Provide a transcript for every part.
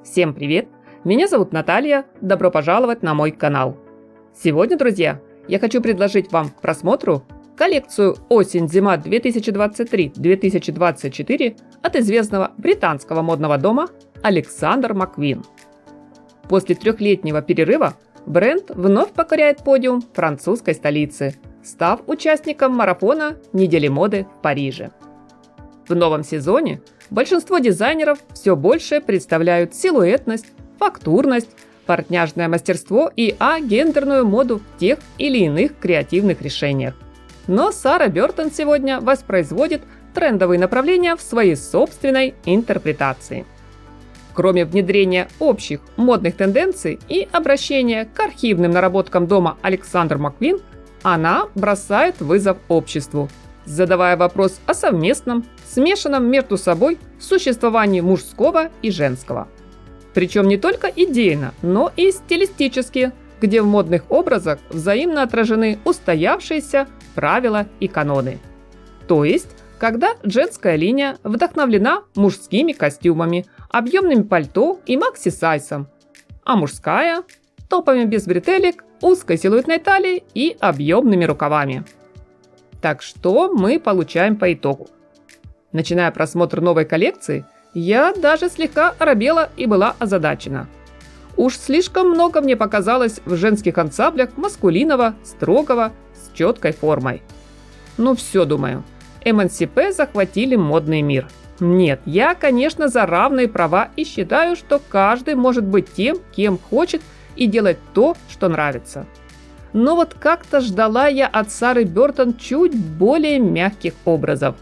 Всем привет! Меня зовут Наталья, добро пожаловать на мой канал. Сегодня, друзья, я хочу предложить вам к просмотру коллекцию осень-зима 2023-2024 от известного британского модного дома Alexander McQueen. После трехлетнего перерыва бренд вновь покоряет подиум французской столицы, став участником марафона недели моды в Париже. В новом сезоне большинство дизайнеров все больше представляют силуэтность, фактурность, портняжное мастерство и гендерную моду в тех или иных креативных решениях. Но Сара Бёртон сегодня воспроизводит трендовые направления в своей собственной интерпретации. Кроме внедрения общих модных тенденций и обращения к архивным наработкам дома Alexander McQueen, она бросает вызов обществу, задавая вопрос о совместном, смешанном между собой существовании мужского и женского. Причем не только идейно, но и стилистически, где в модных образах взаимно отражены устоявшиеся правила и каноны. То есть, когда женская линия вдохновлена мужскими костюмами, объемными пальто и макси-сайзом, а мужская – топами без бретелек, узкой силуэтной талией и объемными рукавами. Так что мы получаем по итогу? Начиная просмотр новой коллекции, я даже слегка оробела и была озадачена. Уж слишком много мне показалось в женских ансамблях маскулинного, строгого, с четкой формой. Ну все, думаю, эмансипе захватили модный мир. Нет, я, конечно, за равные права и считаю, что каждый может быть тем, кем хочет, и делать то, что нравится. Но вот как-то ждала я от Сары Бёртон чуть более мягких образов.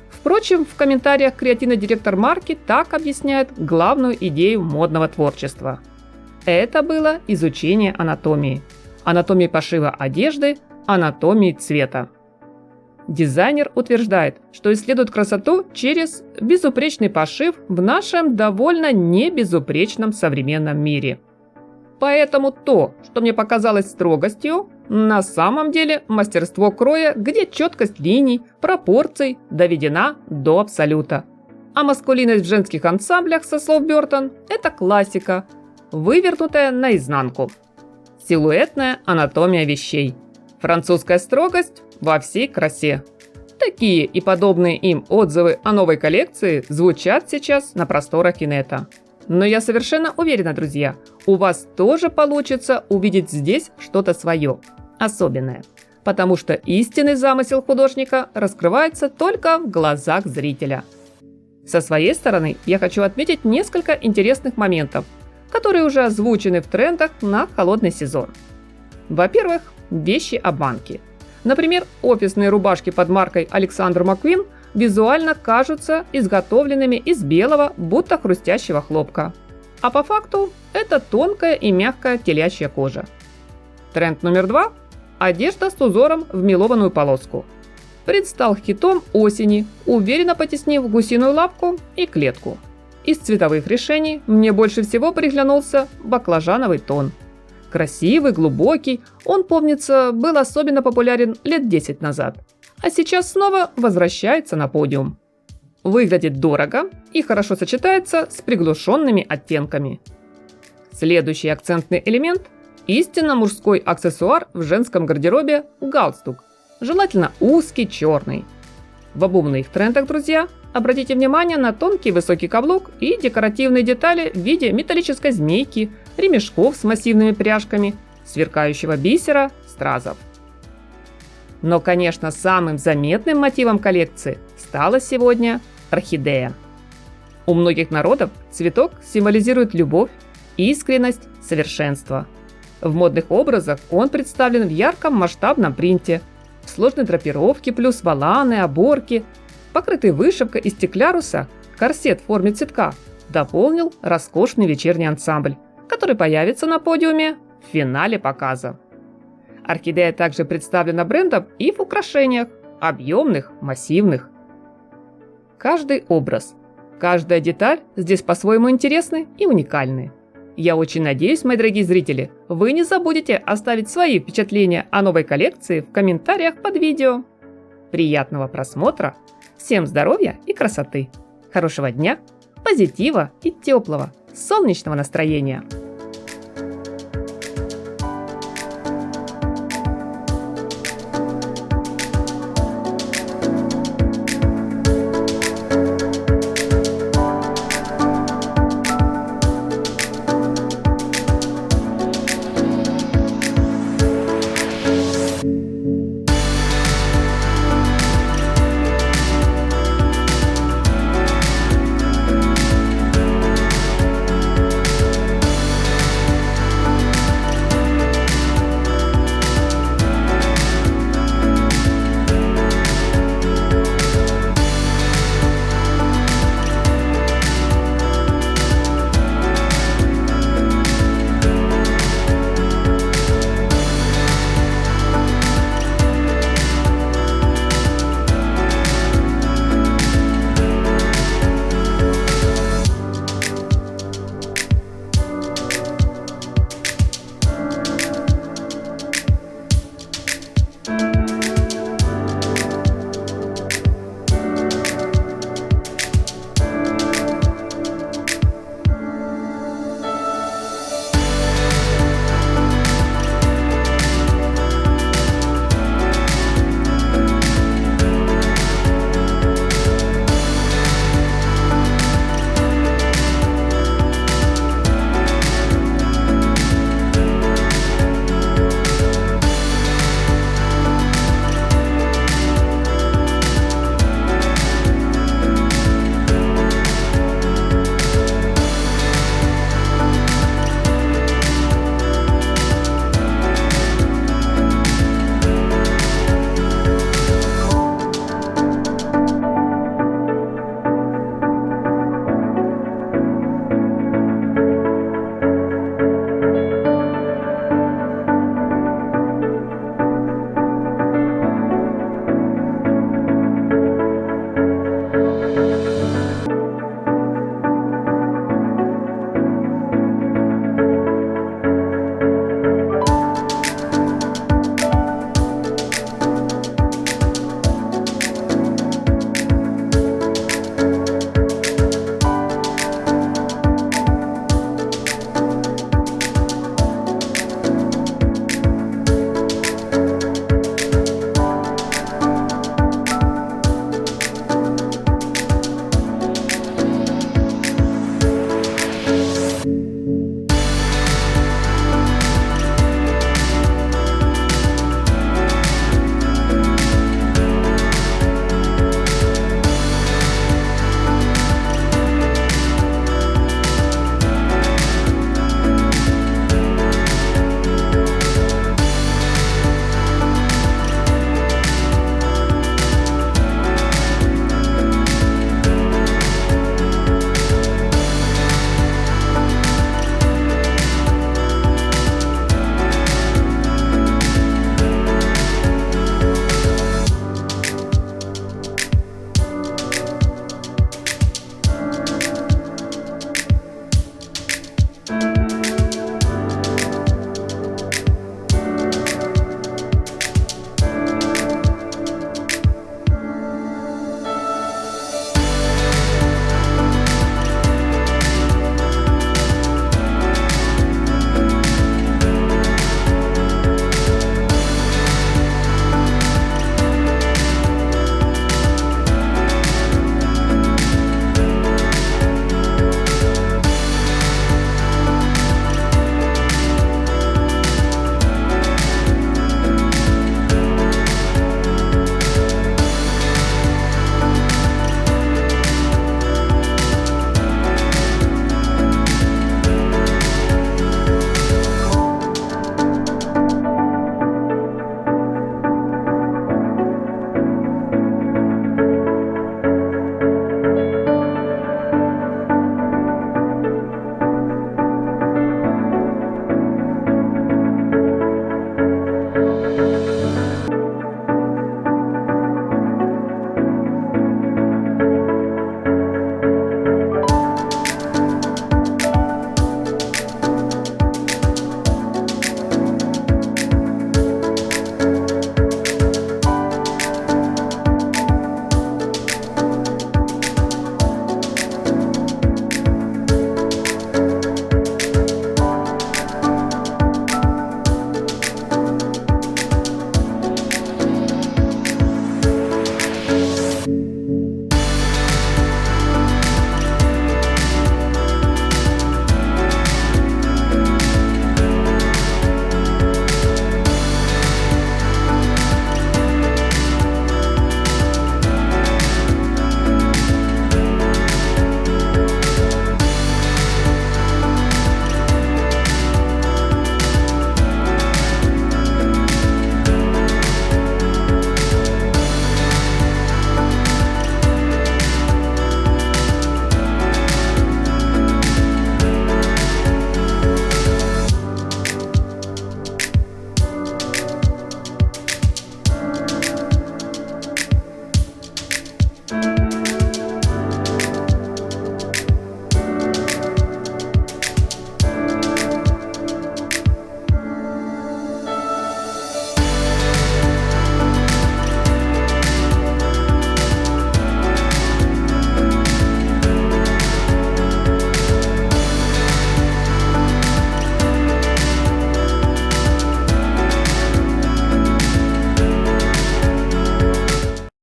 Впрочем, в комментариях креативный директор марки так объясняет главную идею модного творчества. Это было изучение анатомии. Анатомии пошива одежды, анатомии цвета. Дизайнер утверждает, что исследует красоту через безупречный пошив в нашем довольно небезупречном современном мире. Поэтому то, что мне показалось строгостью, на самом деле мастерство кроя, где четкость линий, пропорций доведена до абсолюта. А маскулинность в женских ансамблях, со слов Бёртон, это классика, вывернутая наизнанку. Силуэтная анатомия вещей. Французская строгость во всей красе. Такие и подобные им отзывы о новой коллекции звучат сейчас на просторах инета. Но я совершенно уверена, друзья, у вас тоже получится увидеть здесь что-то свое, особенное. Потому что истинный замысел художника раскрывается только в глазах зрителя. Со своей стороны я хочу отметить несколько интересных моментов, которые уже озвучены в трендах на холодный сезон. Во-первых, вещи-обманки. Например, офисные рубашки под маркой Alexander McQueen визуально кажутся изготовленными из белого, будто хрустящего хлопка. А по факту это тонкая и мягкая телячья кожа. Тренд номер 2 – одежда с узором в мелованную полоску. Предстал хитом осени, уверенно потеснив гусиную лапку и клетку. Из цветовых решений мне больше всего приглянулся баклажановый тон. Красивый, глубокий, он, помнится, был особенно популярен лет 10 назад. А сейчас снова возвращается на подиум. Выглядит дорого и хорошо сочетается с приглушенными оттенками. Следующий акцентный элемент – истинно мужской аксессуар в женском гардеробе – галстук, желательно узкий, черный. В обувных трендах, друзья, обратите внимание на тонкий высокий каблук и декоративные детали в виде металлической змейки, ремешков с массивными пряжками, сверкающего бисера, стразов. Но, конечно, самым заметным мотивом коллекции стала сегодня орхидея. У многих народов цветок символизирует любовь, искренность, совершенство. В модных образах он представлен в ярком масштабном принте, в сложной драпировке плюс воланы, оборки, покрытый вышивкой из стекляруса, корсет в форме цветка дополнил роскошный вечерний ансамбль, который появится на подиуме в финале показа. Орхидея также представлена брендом и в украшениях, объемных, массивных. Каждый образ, каждая деталь здесь по-своему интересны и уникальны. Я очень надеюсь, мои дорогие зрители, вы не забудете оставить свои впечатления о новой коллекции в комментариях под видео. Приятного просмотра, всем здоровья и красоты, хорошего дня, позитива и теплого, солнечного настроения!